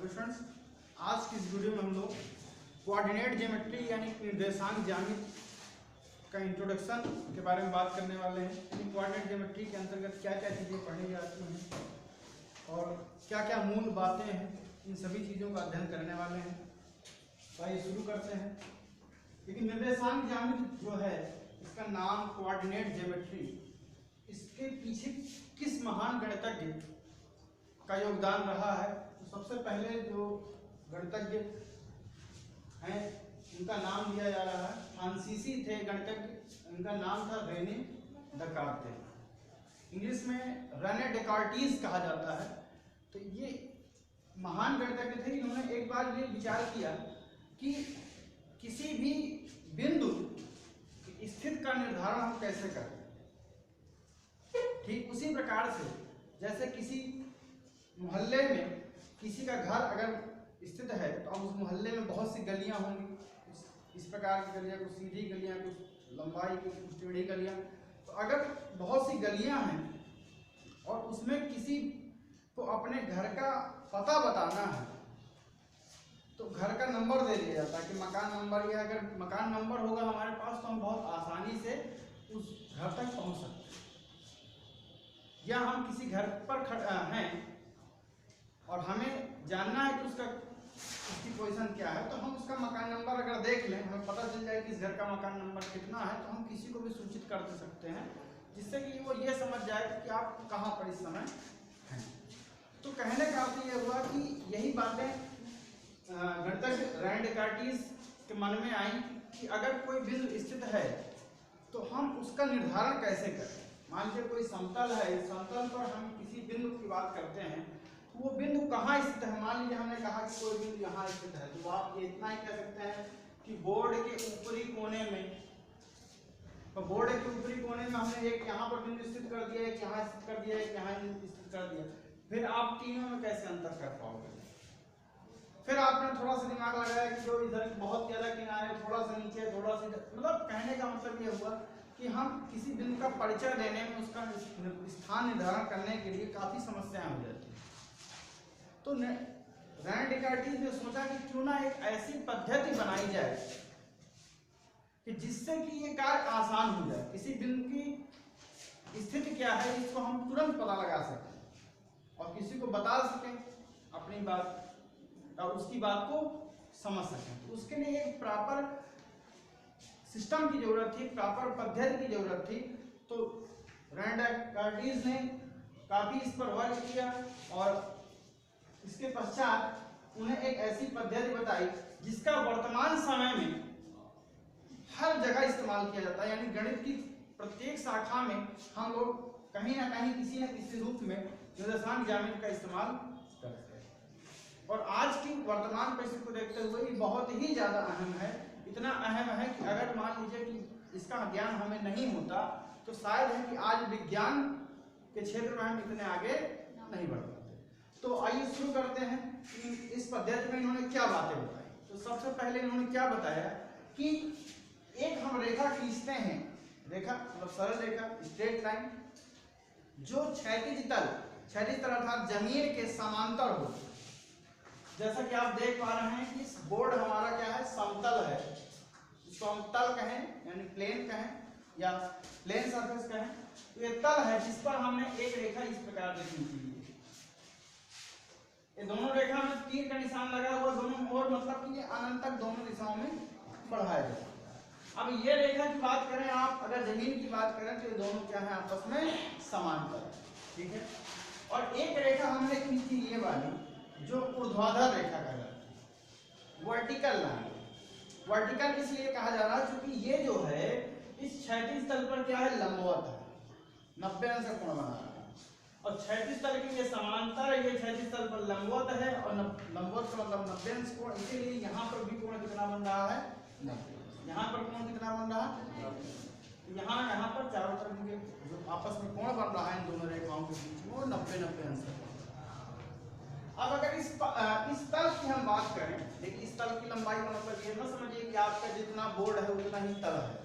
Hello friends, आज की इस वीडियो में हम लोग कोऑर्डिनेट ज्योमेट्री यानी निर्देशांक ज्यामिति का इंट्रोडक्शन के बारे में बात करने वाले हैं। यानी कोऑर्डिनेट ज्योमेट्री के अंतर्गत क्या क्या चीज़ें पढ़ी जाती हैं और क्या क्या मूल बातें हैं, इन सभी चीज़ों का अध्ययन करने वाले हैं। तो आइए शुरू करते हैं। लेकिन निर्देशांक ज्यामिति जो है, इसका नाम कोऑर्डिनेट ज्योमेट्री, इसके पीछे किस महान गणितज्ञ का योगदान रहा है। तो सबसे पहले जो गणितज्ञ हैं उनका नाम लिया जा रहा है, फ्रांसीसी थे गणितज्ञ, उनका नाम था रेने डेकार्tes। इंग्लिश में रेने डेकार्टिस कहा जाता है। तो ये महान गणितज्ञ थे। इन्होंने एक बार ये विचार किया कि किसी भी बिंदु की स्थिति का निर्धारण हम कैसे करें। ठीक उसी प्रकार से जैसे किसी मोहल्ले में किसी का घर अगर स्थित है तो अब उस मोहल्ले में बहुत सी गलियां होंगी, इस प्रकार की गलियां, कुछ सीधी गलियां, कुछ लंबाई की, कुछ टेढ़ी गलियां। तो अगर बहुत सी गलियां हैं और उसमें किसी को अपने घर का पता बताना है तो घर का नंबर दे दिया जाता है कि मकान नंबर, या अगर मकान नंबर होगा हमारे पास तो हम बहुत आसानी से उस घर तक पहुंच सकते हैं। या हम किसी घर पर हैं और हमें जानना है कि उसकी पोजीशन क्या है, तो हम उसका मकान नंबर अगर देख लें, हमें पता चल जाए कि इस घर का मकान नंबर कितना है, तो हम किसी को भी सूचित कर दे सकते हैं, जिससे कि वो ये समझ जाए कि आप कहाँ पर इस समय हैं। तो कहने का अर्थ ये हुआ कि यही बातें गणितज्ञ रेने डेकार्टिस के मन में आई कि अगर कोई बिंदु स्थित है तो हम उसका निर्धारण कैसे करें। मान लीजिए कोई समतल है, इस समतल पर हम किसी बिंदु की बात करते हैं, वो बिंदु कहाँ स्थित है। मान लीजिए हमने कहा कि कोई बिंदु यहाँ स्थित है, तो आप ये इतना ही कह सकते हैं कि बोर्ड के ऊपरी कोने में, तो बोर्ड के ऊपरी कोने में हमने एक यहाँ पर बिंदु स्थित कर दिया, एक यहाँ स्थित कर दिया, एक यहाँ स्थित कर दिया। फिर आप तीनों में कैसे अंतर कर पाओगे। फिर आपने थोड़ा सा दिमाग लगाया कि जो इधर बहुत ज्यादा किनारे, थोड़ा सा नीचे, थोड़ा सा, मतलब कहने का मतलब ये हुआ कि हम किसी बिंदु का परिचय देने में, उसका स्थान निर्धारण करने के लिए काफी समस्याएं हो जाती है। तो रेने डेकार्टिस ने सोचा कि क्यों ना एक ऐसी पद्धति बनाई जाए कि जिससे कि ये कार्य आसान हो जाए। किसी बिंदु की स्थिति क्या है इसको हम तुरंत पता लगा सकें और किसी को बता सकें अपनी बात और उसकी बात को समझ सकें। तो उसके लिए एक प्रॉपर सिस्टम की जरूरत थी, प्रॉपर पद्धति की जरूरत थी। तो रेने डेकार्टिस ने काफी इस पर वर्क किया और इसके पश्चात उन्हें एक ऐसी पद्धति बताई जिसका वर्तमान समय में हर जगह इस्तेमाल किया जाता है। यानी गणित की प्रत्येक शाखा में हम लोग कहीं ना कहीं किसी न किसी रूप में निर्देशांक ज्यामिति का इस्तेमाल करते हैं। और आज की वर्तमान परिस्थिति को देखते हुए ये बहुत ही ज्यादा अहम है। इतना अहम है कि अगर मान लीजिए कि इसका ज्ञान हमें नहीं होता तो शायद है कि आज विज्ञान के क्षेत्र में हम इतने आगे नहीं बढ़ पाते। तो आइए शुरू करते हैं कि इस पद्धति में इन्होंने क्या बातें बताई। तो सबसे पहले इन्होंने क्या बताया कि एक हम रेखा खींचते हैं, रेखा मतलब सरल रेखा, स्ट्रेट लाइन, जो क्षैतिज तल अर्थात जमीन के समांतर हो। जैसा कि आप देख पा रहे हैं कि बोर्ड हमारा क्या है, समतल है। इसको हम तल कहें यानी प्लेन कहें या प्लेन सरफेस कहें। तो ये तल है जिस पर हमने एक रेखा इस प्रकार से खींची है। ये दोनों रेखा में तीर का निशान लगा हुआ, दोनों और मतलब कि ये अनंत तक दोनों दिशाओं में बढ़ाया जाए। अब ये रेखा की बात करें, आप अगर जमीन की बात करें तो ये दोनों क्या है, आपस में समांतर, ठीक है। और एक रेखा हमने खींची ये वाली जो ऊर्ध्वाधर रेखा कहलाती है, वर्टिकल लाइन। वर्टिकल इसलिए कहा जा रहा है क्योंकि ये जो है इस क्षैतिज तल पर क्या है, लंबवत है, 90 अंश का कोण बना रहा है। और क्षैतिज तल के ये समांतर, ये क्षैतिज तल पर लंबवत है और लंबवत का मतलब 90 अंश कोण। इसीलिए यहाँ पर भी कोण कितना बन रहा है, 90। यहाँ पर कोण कितना बन रहा है, यहाँ पर चारों तरफ के जो आपस में कोण बन रहा है इन दोनों रेखाओं के बीच में, वो 90 अंश का। अब अगर इस तल की हम बात करें, देखिए इस तल की लंबाई का मतलब ये ना समझिए कि आपका जितना बोर्ड है उतना ही तल है।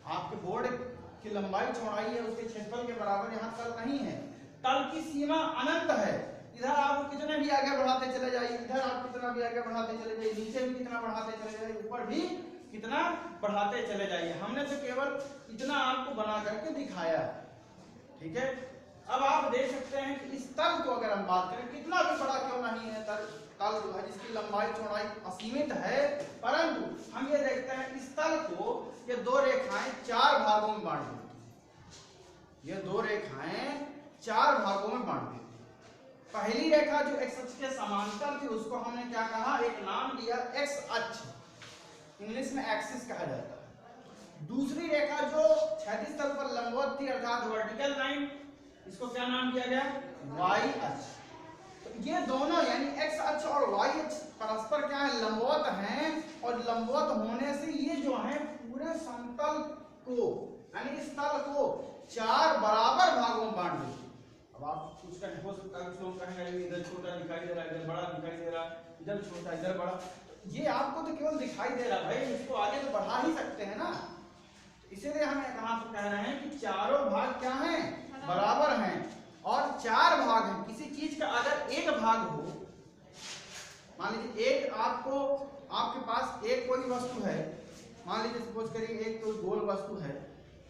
आपके बोर्ड की लंबाई चौड़ाई है उसके क्षेत्रफल के बराबर, यहाँ तल नहीं है। तल की सीमा अनंत है, इधर आप कितने भी आगे बढ़ाते चले जाइए, इधर आप कितना भी आगे बढ़ाते चले जाइए, नीचे भी कितना बढ़ाते चले जाइए, ऊपर भी कितना बढ़ाते चले जाइए। हमने तो केवल इतना आपको बना करके दिखाया है, ठीक है। अब आप देख सकते हैं कि इस तल को अगर हम बात करें, कितना भी बड़ा क्यों नहीं है तल जो है, जिसकी लंबाई चौड़ाई असीमित है, परंतु हम ये देखते हैं इस तल को ये दो रेखाएं चार भागों में बांट देती, ये दो रेखाएं चार भागों में बांट देती। पहली रेखा जो एक्स अक्ष के समांतर थी उसको हमने क्या कहा, एक नाम दिया एक्स अक्ष, इंग्लिश में एक्सिस कहा जाता है। दूसरी रेखा जो क्षैतिज तल पर लंबवत थी अर्थात वर्टिकल लाइन, इसको क्या नाम दिया गया, वाई अक्ष। तो ये दोनों यानी एक्स अक्ष और वाई अक्ष परस्पर क्या है, लंबवत हैं, और लंबवत होने से ये जो है पूरे समतल को यानी इस तल को चार बराबर भागों में बांट देती। अब आप कुछ का हो सकता है, कुछ लोग कहेंगे इधर छोटा दिखाई दे रहा है, इधर बड़ा दिखाई दे रहा है, इधर छोटा इधर बड़ा, ये आपको तो केवल दिखाई दे रहा है भाई, इसको आगे तो बढ़ा ही सकते हैं ना। इसीलिए हम कहां से कह रहे हैं कि चारों भाग क्या हैं, बराबर हैं, और चार भाग हैं। किसी चीज का अगर एक भाग हो, मान लीजिए एक आपको आपके पास एक कोई वस्तु है, मान लीजिए सपोज करिए एक कोई गोल वस्तु है,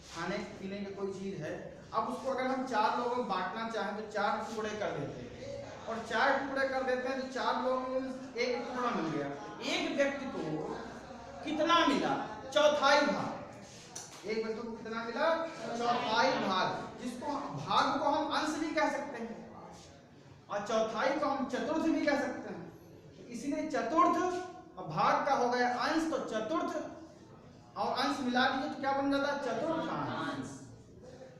खाने पीने की कोई चीज है, अब उसको अगर हम चार लोगों में बांटना चाहें तो चार टुकड़े कर देते हैं, और चार टुकड़े कर देते हैं तो चार लोगों में एक टुकड़ा मिल गया। एक व्यक्ति को कितना मिला, चौथाई भाग। एक व्यक्ति को कितना मिला, चौथाई भाग, जिसको भाग को हम अंश भी कह सकते हैं और चौथाई को हम चतुर्थ भी कह सकते हैं। तो इसीलिए चतुर्थ भाग का हो गया अंश, तो चतुर्थ और अंश मिला दिए तो क्या बन जाता है, चतुर्थांश।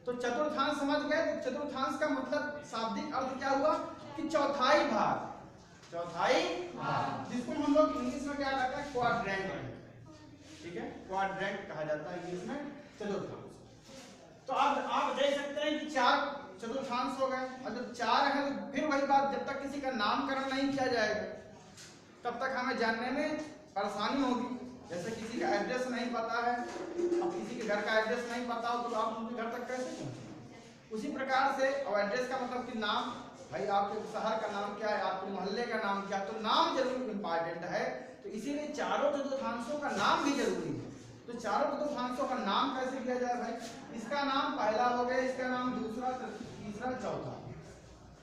तो चतुर्थांश समझ गए। तो चतुर्थांश का मतलब शाब्दिक अर्थ क्या हुआ कि चौथाई भाग, चौथाई भाग, जिसको हम लोग इंग्लिश में क्या कहते हैं, क्वाड्रेंट, ठीक है, क्वाड्रेंट कहा जाता है इंग्लिश में चतुर्थांश। तो अब आप देख सकते हैं कि चार चतुर्थांश हो गए, और जब चार है तो फिर वही बात, जब तक किसी का नामकरण नहीं किया जाएगा तब तक हमें जानने में परेशानी होगी। जैसे किसी का एड्रेस नहीं पता है, अब किसी के घर का एड्रेस नहीं पता हो तो आप उनके घर तक कैसे पहुंचेंगे। उसी प्रकार से, और एड्रेस का मतलब कि नाम, भाई आपके शहर का नाम क्या है, आपके मोहल्ले का नाम क्या है, तो नाम जरूर इम्पोर्टेंट है। तो इसीलिए चारों चतुर्थांशों का नाम भी जरूरी है। तो चारों चतुर्थांशों का नाम कैसे किया जाए भाई, इसका नाम पहला हो गया, इसका नाम दूसरा, तीसरा, चौथा,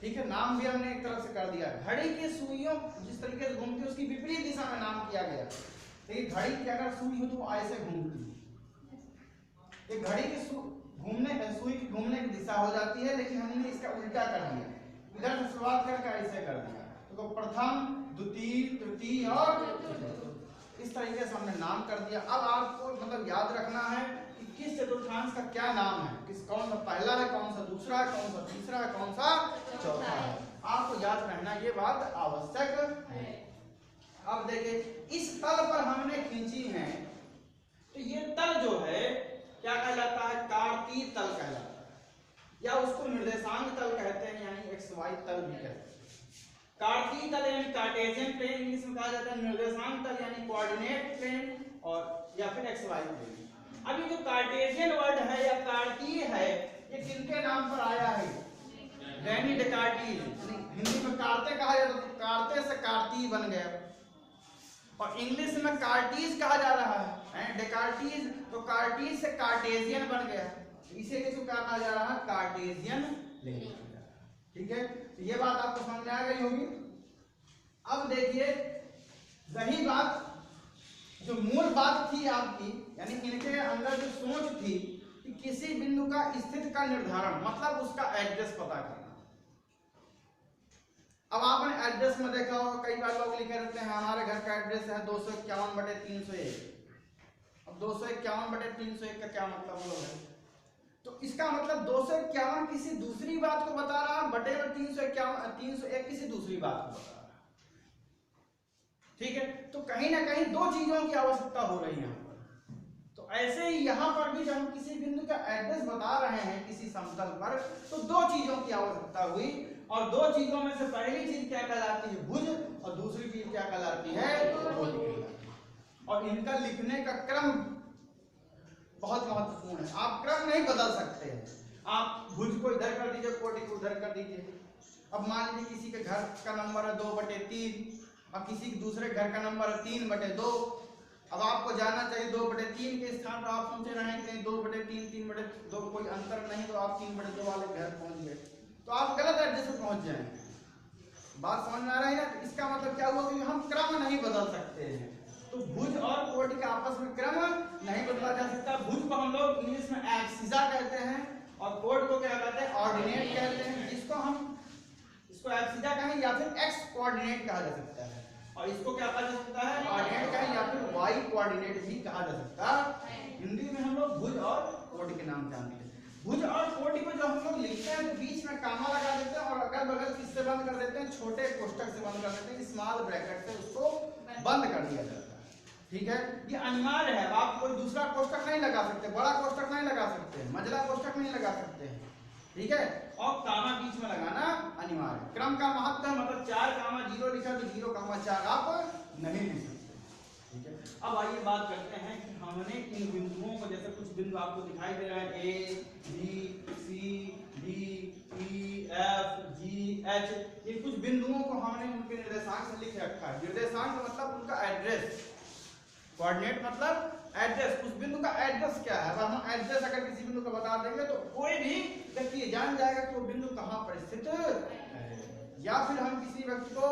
ठीक है। नाम भी हमने एक तरफ से कर दिया। घड़ी की सुइयों जिस तरीके से घूमती है उसकी विपरीत दिशा में नाम किया गया। एक घड़ी की अगर सुई हो तो वो ऐसे घूमती है, एक घड़ी की सुई की घूमने की दिशा हो जाती है, लेकिन हमने इसका उल्टा कर दिया, इधर से शुरुआत करके ऐसे कर दिया। तो प्रथम, द्वितीय, तृतीय और इस तरीके से हमने नाम कर दिया। अब आपको मतलब याद रखना है कि किस चतुर्थांश का क्या नाम है, कौन सा पहला है, कौन सा दूसरा है, कौन सा तीसरा है, कौन सा चौथा है, आपको याद रहना ये बात आवश्यक है। अब देखिए इस तल पर हमने खींची है, तो ये तल जो है क्या कहलाता है, कार्तीय तल कहलाता है, या उसको निर्देशांक तल कहते हैं, यानी एक्स वाई तल भी कहते हैं। कार्तीय तल यानी कार्टेशियन प्लेन इंग्लिश में कहा जाता है, निर्देशांक तल यानी कोऑर्डिनेट प्लेन, और या फिर एक्स वाई प्लेन। अब ये जो कार्टेशियन वर्ड है या कार्तीय है, ये किनके नाम पर आया है, रेनी डेकार्टीज, हिंदी में कार्ते कहा जाता है, तो कार्ते से कार्तीय बन गया, और इंग्लिश में कार्टीज कहा जा रहा है, डेकार्टीज, तो कार्टीज से कार्टेशियन बन गया, इसीलिए इसको क्या कहा जा रहा है, कार्टेशियन प्लेन, ठीक है। तो ये बात आपको समझ में आ गई होगी। अब देखिए रही बात जो मूल बात थी आपकी, यानी इनके अंदर जो सोच थी कि किसी बिंदु का स्थिति का निर्धारण, मतलब उसका एड्रेस पता करना। अब आपने एड्रेस में देखा होगा कई बार लोग लिखे रहते हैं हमारे घर का एड्रेस है 251/301। अब 251/301 का क्या मतलब है, तो इसका मतलब 251 किसी दूसरी बात को बता रहा है, बटे में 301 किसी दूसरी बात को बता रहा है, ठीक है। तो कहीं ना कहीं दो चीजों की आवश्यकता हो रही है यहाँ पर। तो ऐसे ही यहाँ पर भी जब हम किसी बिंदु का एड्रेस बता रहे हैं किसी समतल पर, तो दो चीजों की आवश्यकता हुई, और दो चीजों में से पहली चीज क्या कहलाती है, भुज, और दूसरी चीज क्या कहलाती है, कोटि। और इनका लिखने का क्रम बहुत महत्वपूर्ण है, आप क्रम नहीं बदल सकते हैं। आप भुज को इधर कर दीजिए, कोटि को उधर कर दीजिए, अब मान लीजिए किसी के घर का नंबर है 2/3 और किसी के दूसरे घर का नंबर है 3/2। अब आपको जानना चाहिए 2/3 के स्थान पर आप सोच रहे हैं कि 2/3 3/2 कोई अंतर नहीं, तो आप 3/2 वाले घर पहुंच गए, तो आप गलत एड्रेस पर पहुंच जाएंगे। बात समझ में आ रही है ना? तो इसका मतलब क्या हुआ कि हम क्रम नहीं बदल सकते हैं। तो भुज और कोटि का आपस में क्रम नहीं बदला जा सकता। भुज को हम लोग इंग्लिश में एब्सिसा कहते हैं और कोड को क्या कहते हैं? ऑर्डिनेट कहते हैं, जिसको हम इसको एब्सिसा कहें या फिर एक्स कोऑर्डिनेट कहा जा सकता है, और इसको क्या कहा जा सकता है? ऑर्डिनेट कहें या फिर वाई कोऑर्डिनेट भी कहा जा सकता है। हिंदी में हम लोग भुज और कोटि के नाम जानते हैं। भुज और कोटि को जब हम लोग लिखते हैं तो बीच में कामा लगा देते हैं और अगल बगल किससे बंद कर देते हैं? छोटे कोष्ठक से बंद कर देते हैं, स्मॉल ब्रैकेट से उसको बंद कर दिया जाता है। ठीक है, ये अनिवार्य है। आप कोई दूसरा कोष्ठक नहीं लगा सकते, बड़ा कोष्ठक नहीं लगा सकते, मंझला कोष्ठक नहीं लगा सकते हैं। ठीक है, और कामा बीच में लगाना अनिवार्य है। क्रम का महत्व है, मतलब 4,0 लिखा तो 0,4 आप नहीं लिख सकते। ठीक है, अब आइए बात करते हैं कि हमने इन बिंदुओं को, जैसे कुछ बिंदु आपको दिखाई दे रहा है A, B, C, D, E, F, G, H, ये कुछ बिंदुओं को हमने उनके निर्देशांक से लिख रखा है। निर्देशांक मतलब उनका एड्रेस, कोऑर्डिनेट मतलब एड्रेस, उस बिंदु का एड्रेस क्या है। अब हम एड्रेस अगर किसी बिंदु का बता देंगे तो कोई भी व्यक्ति जान जाएगा कि वो बिंदु कहाँ पर स्थित है। या फिर हम किसी व्यक्ति को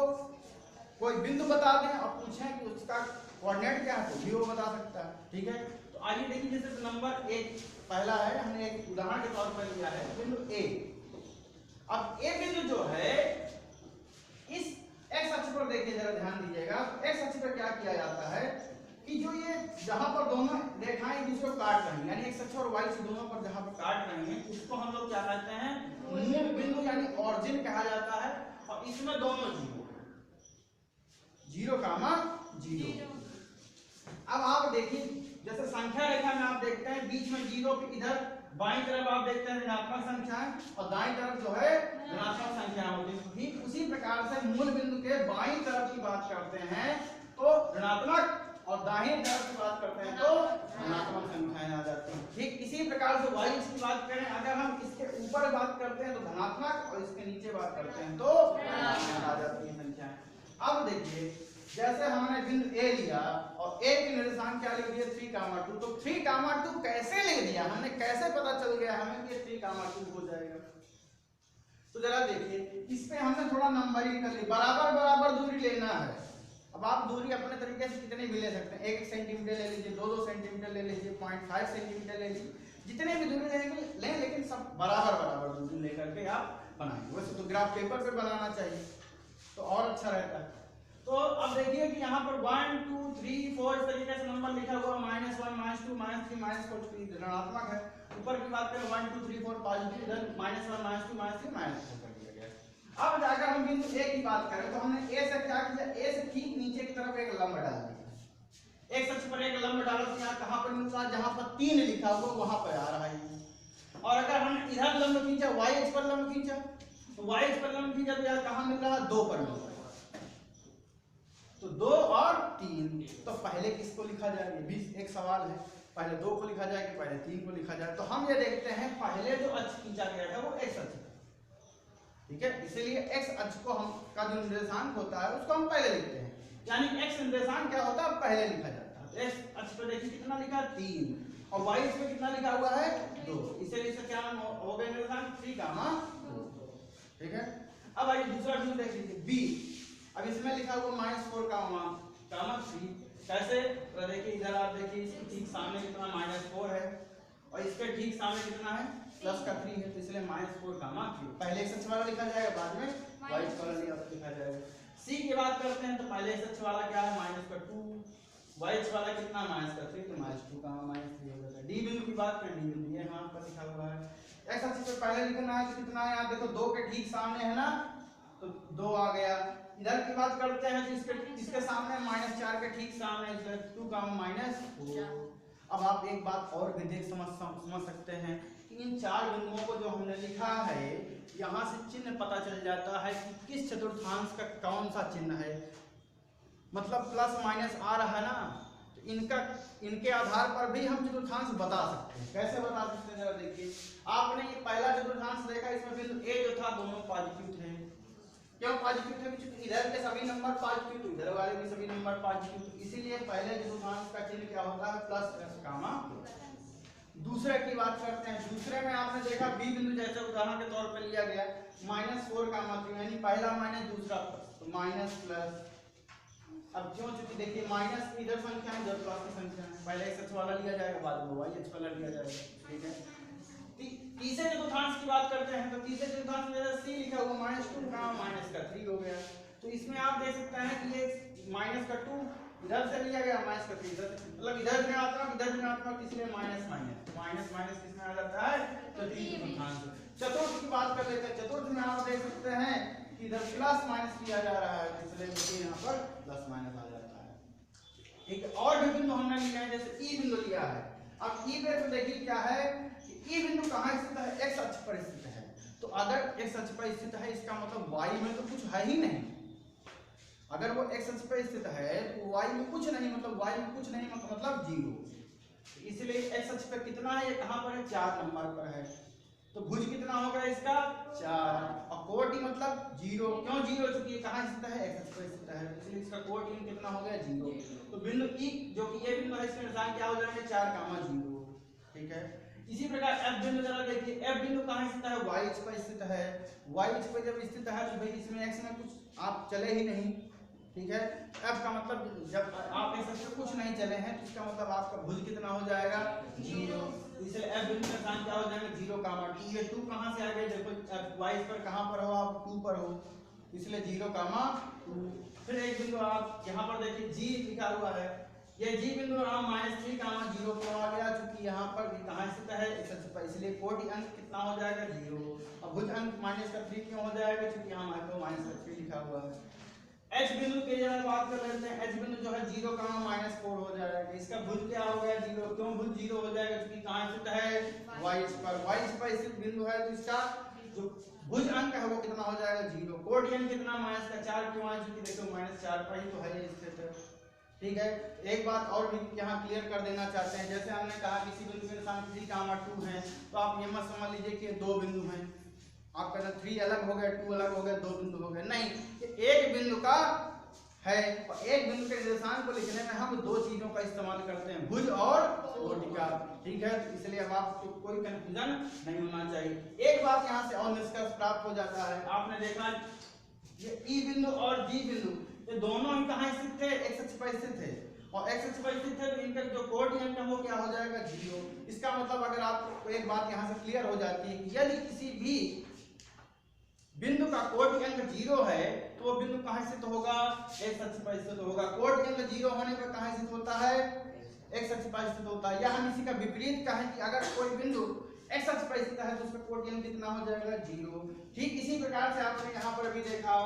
कोई बिंदु बता दें और पूछें कि उसका कोऑर्डिनेट क्या है तो भी वो बता सकता है। ठीक है, तो आइए देखिए, जैसे नंबर 1 पहला है, हमने एक उदाहरण के तौर पर लिया है बिंदु A। अब A बिंदु जो है इस x अक्ष पर देखिए, जरा ध्यान दीजिएगा। x अक्ष पर क्या किया जाता है कि जो ये जहां पर दोनों रेखाएं एक दूसरे को काट रही हैं, यानी x अक्ष और y अक्ष दोनों पर जहां पर काट रही हैं, उसको हम लोग क्या कहते हैं? मूल बिंदु यानी ऑरिजिन कहा जाता है। और इसमें दोनों 0,0। अब आप देखिए, जैसे संख्या रेखा में आप देखते हैं बीच में 0 के इधर बाईं तरफ आप देखते हैं ऋणात्मक संख्याएं और दाईं तरफ जो है धनात्मक संख्याएं होती हैं। ठीक उसी प्रकार से मूल बिंदु के बाईं तरफ की बात करते हैं तो ऋणात्मक, और दाहिनी तरफ की बात करते हैं तो धनात्मक संख्याएं आ जाती हैं। ठीक इसी प्रकार से y की बात करें, अगर हम इसके ऊपर बात करते हैं तो धनात्मक और इसके नीचे बात करते हैं तो ऋणात्मक आ जाती है संख्याएं। अब देखिए, जैसे हमने बिंदु A लिया और A के निर्देशांक क्या लिख दिया? 3,2। तो 3,2 कैसे लिख दिया हमने? कैसे पता चल गया हमें कि 3,2 हो जाएगा? तो जरा देखिए, इस पे हमने थोड़ा नंबरिंग कर ली। बराबर बराबर दूरी लेना है। अब आप दूरी अपने तरीके से कितनी भी ले सकते हैं, 1 सेंटीमीटर ले लीजिए, 2 सेंटीमीटर ले लीजिए, 0.5 सेंटीमीटर ले लीजिए, जितने भी दूरी लें, लेकिन सब बराबर बराबर दूरी लेकर के आप बनाएंगे। वैसे तो ग्राफ पेपर पे बनाना चाहिए तो और अच्छा रहता है। तो अब देखिए कि यहाँ पर 1 2 3 4 इस तरीके से नंबर लिखा हुआ, -1 -2 -3 -4 ऋणात्मक है। ऊपर की बात करें 1 2 3 4 पॉजिटिव, इधर -1 -2 -3 -4 कर दिया गया। अब जाकर हम बिंदु A की बात करें तो हमने A से क्या किया? A से ठीक नीचे की तरफ एक लंब डाल दिया। एक अक्ष पर एक लंब डाला तो यहाँ कहाँ पर मिलता है? जहाँ पर 3 लिखा हुआ वहां पर आ रहा है। और अगर हमने इधर लंब खींचा, y अक्ष पर लंब खींचा, तो y अक्ष पर लंब खींचा तो यहाँ कहाँ मिल रहा है? 2 पर मिल रहा है। तो 2 और 3, तो पहले किसको लिखा जाए? ये भी एक सवाल है। पहले 2 को लिखा जाए कि पहले 3 को लिखा जाए? तो हम ये देखते हैं पहले जो अक्ष खींचा गया था वो x अक्ष है। ठीक है, इसीलिए x अक्ष को हम का जो निर्देशांक होता है उसको हम पहले लिखते हैं, यानी x निर्देशांक क्या होता है? पहले लिखा जाता है। x अक्ष पर देखिए कितना लिखा है? 3, और y अक्ष पर कितना लिखा हुआ है? 2, इसीलिए इसका क्या हो गया निर्देशांक? 3,2। ठीक है, अब आइए दूसरा बिंदु देख लीजिए B। अब इसमें लिखा हुआ -4,3। कैसे? तो देखिए इधर आप देखिए, इसके ठीक सामने कितना? -4 है, और इसके ठीक सामने कितना है? +3 है, तो इसलिए -4,3। पहले x अक्ष वाला लिखा जाएगा, बाद में y अक्ष वाला लिखा जाएगा। C की बात करते हैं तो पहले x अक्ष वाला क्या है? -2, y अक्ष वाला कितना? -3, तो -2,-3 हो जाएगा। D बिंदु की बात करें, D बिंदु ये यहाँ पर लिखा हुआ है। x अक्ष पर पहले लिखना है तो कितना है? यहाँ देखो 2 के ठीक सामने है ना, तो 2 आ गया। इधर की बात करते हैं जिसके सामने -4 के ठीक सामने 2,-4। अब आप एक बात और भी देख समझ सकते हैं कि इन 4 बिंदुओं को जो हमने लिखा है, यहाँ से चिन्ह पता चल जाता है कि किस चतुर्थांश का कौन सा चिन्ह है। मतलब प्लस माइनस आ रहा है ना, तो इनके आधार पर भी हम चतुर्थांश बता सकते हैं। कैसे बता सकते हैं? जरा देखिए, आपने ये पहला चतुर्थांश देखा, इसमें बिंदु A जो था दोनों पॉजिटिव थे, क्यों पॉजिटिव थे? क्योंकि इधर के सभी नंबर पॉजिटिव, तो इधर वाले भी सभी नंबर पॉजिटिव, तो इसीलिए पहले चतुर्थांश का चिन्ह क्या होता है? प्लस कामा। दूसरे की बात करते हैं। दूसरे में आपने देखा बी बिंदु जैसे उदाहरण के तौर पर लिया गया -4 कामा 3, यानी पहला माइनस दूसरा प्लस, तो माइनस प्लस। अब क्यों? चूंकि देखिए माइनस इधर संख्या है, इधर प्लस की संख्या है, पहले x अक्ष वाला लिया जाएगा, बाद में y अक्ष वाला लिया जाएगा, ठीक है। तीसरे चतुर्थांश की बात करते हैं, तो तीसरे चतुर्थांश में जैसे c लिखा हुआ -2 का -3 हो गया, तो इसमें आप देख सकते हैं कि ये -2 इधर से लिया गया, -3 इधर से, मतलब इधर ऋणात्मक इधर ऋणात्मक, इसलिए माइनस माइनस किसमें आ जाता है? तृतीय चतुर्थांश। चतुर्थ की बात कर लेते हैं। चतुर्थ में आप देख सकते हैं कि इधर प्लस माइनस किया जा रहा है, इसलिए देखिए यहाँ पर प्लस माइनस आ जाता है। एक और भी बिंदु हमने लिया है, जैसे ई बिंदु लिया है। अब ई पे तो देखिए क्या है कि ई बिंदु कहाँ स्थित है? एक्स अक्ष पर स्थित है, तो अगर एक्स अक्ष पर स्थित है इसका मतलब वाई में तो कुछ है ही नहीं। अगर वो एक्स अक्ष पर स्थित है तो वाई में कुछ नहीं, मतलब वाई में कुछ नहीं मतलब 0, इसलिए एक्स अक्ष पर कितना है? ये कहाँ पर है? 4 नंबर पर है, तो भुज कितना होगा इसका? 4, और कोटि मतलब 0। क्यों 0? क्योंकि ये कहाँ स्थित है? एक्स अक्ष पर स्थित है, इसलिए इसका कोटि कितना हो गया? 0। तो बिंदु ई जो कि ये बिंदु है, इसका निशान क्या हो जाएगा? 4 कामा 0, ठीक है। इसी प्रकार एफ बिंदु जरा देखिए, एफ बिंदु कहाँ स्थित है? वाई अक्ष पर स्थित है। वाई अक्ष पर जब स्थित है तो भाई इसमें एक्स में कुछ आप चले ही नहीं, ठीक है। एफ का मतलब जब आप एक्स अक्ष पर कुछ नहीं चले हैं तो इसका मतलब आपका भुज कितना हो जाएगा? 0, इसलिए एफ बिंदु का स्थान क्या हो जाएगा? 0 कामा 2। ये 2 कहाँ से आ गए? देखो एफ वाई पर कहाँ पर हो आप? 2 पर हो, इसलिए 0 कामा 2। फिर एक बिंदु आप यहाँ पर देखिए जी लिखा हुआ है, ये जी बिंदु हम -3 कामा 0 पर आ गया, क्योंकि यहाँ पर कहाँ स्थित है? इस अक्ष पर, इसलिए कोटि अंक कितना हो जाएगा? 0। अब भुज अंक -3 क्यों हो जाएगा? क्योंकि यहाँ पर -3 लिखा हुआ है। एच बिंदु की जरा बात कर लेते हैं। एच बिंदु जो है 0 कामा -4 हो जाएगा, इसका भुज क्या हो गया? 0। क्यों भुज 0 हो जाएगा? क्योंकि कहाँ स्थित है? वाई अक्ष पर। वाई अक्ष पर स्थित बिंदु है तो इसका जो भुज अंक है वो कितना हो जाएगा? 0। कोटि अंक कितना? -4 क्यों आया? क्योंकि देखो -4 पर ही तो है ये स्थित है, ठीक है। एक बात और भी यहाँ क्लियर कर देना चाहते हैं, जैसे हमने कहा किसी बिंदु के निशान 3 कामा 2 है, तो आप ये मत समझ लीजिए कि 2 बिंदु हैं, आप कहते 3 अलग हो गए, 2 अलग हो गए, 2 बिंदु हो गए, नहीं, एक बिंदु का है। और एक बिंदु के निर्देशांक को लिखने में हम 2 चीजों का इस्तेमाल करते हैं, भुज और कोटि का, ठीक है। तो इसलिए अब आपको कोई कंफ्यूजन नहीं होना चाहिए। एक बात यहाँ से और निष्कर्ष प्राप्त हो जाता है, आपने देखा ये ई बिंदु और जी बिंदु ये दोनों ही कहाँ स्थित थे? एक्स अक्ष पर स्थित थे, और एक्स अक्ष पर स्थित है तो इनका जो कोटि अंक है वो क्या हो जाएगा? 0। इसका मतलब अगर आपको एक बात यहाँ से क्लियर हो जाती है कि यदि किसी भी बिंदु का कोटि अंक 0 है तो वो बिंदु कहाँ स्थित होगा? एक्स अक्ष पर स्थित होगा। कोटि अंक 0 होने पर कहाँ स्थित होता है? एक्स अक्ष पर स्थित होता है। या हम इसी का विपरीत कहें कि अगर कोई बिंदु एक्स अक्ष पर स्थित है तो उसका कोटि अंक कितना हो जाएगा? 0। ठीक इसी प्रकार से आपने यहाँ पर भी देखा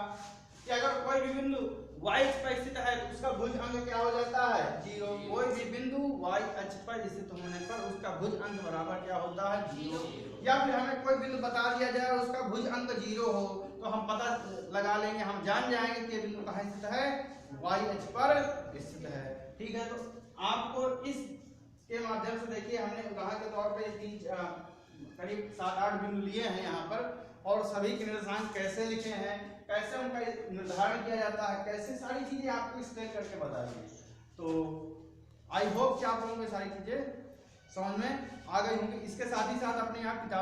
कि अगर कोई भी बिंदु y अक्ष पर स्थित है तो उसका भुज अंक क्या हो जाता है? 0। कोई भी बिंदु y अक्ष पर स्थित होने पर उसका भुज अंक बराबर क्या होता है? 0। या फिर हमें कोई बिंदु बता दिया जाए उसका भुज अंक 0 हो तो हम पता लगा लेंगे, हम जान जाएंगे कि ये बिंदु कहाँ स्थित है? y अक्ष पर स्थित है, ठीक है। तो आपको इस के माध्यम से देखिए हमने उदाहरण के तौर पर करीब 7-8 बिंदु लिए हैं यहाँ पर, और सभी के निर्देशांक कैसे लिखे हैं, कैसे उनका निर्धारण किया जाता है, कैसे सारी चीजें आपको एक्सप्लेन करके बताइए। तो आई होप कि आप लोगों को सारी चीजें समझ में आ गई होंगी। इसके साथ ही साथ अपने यहाँ किताब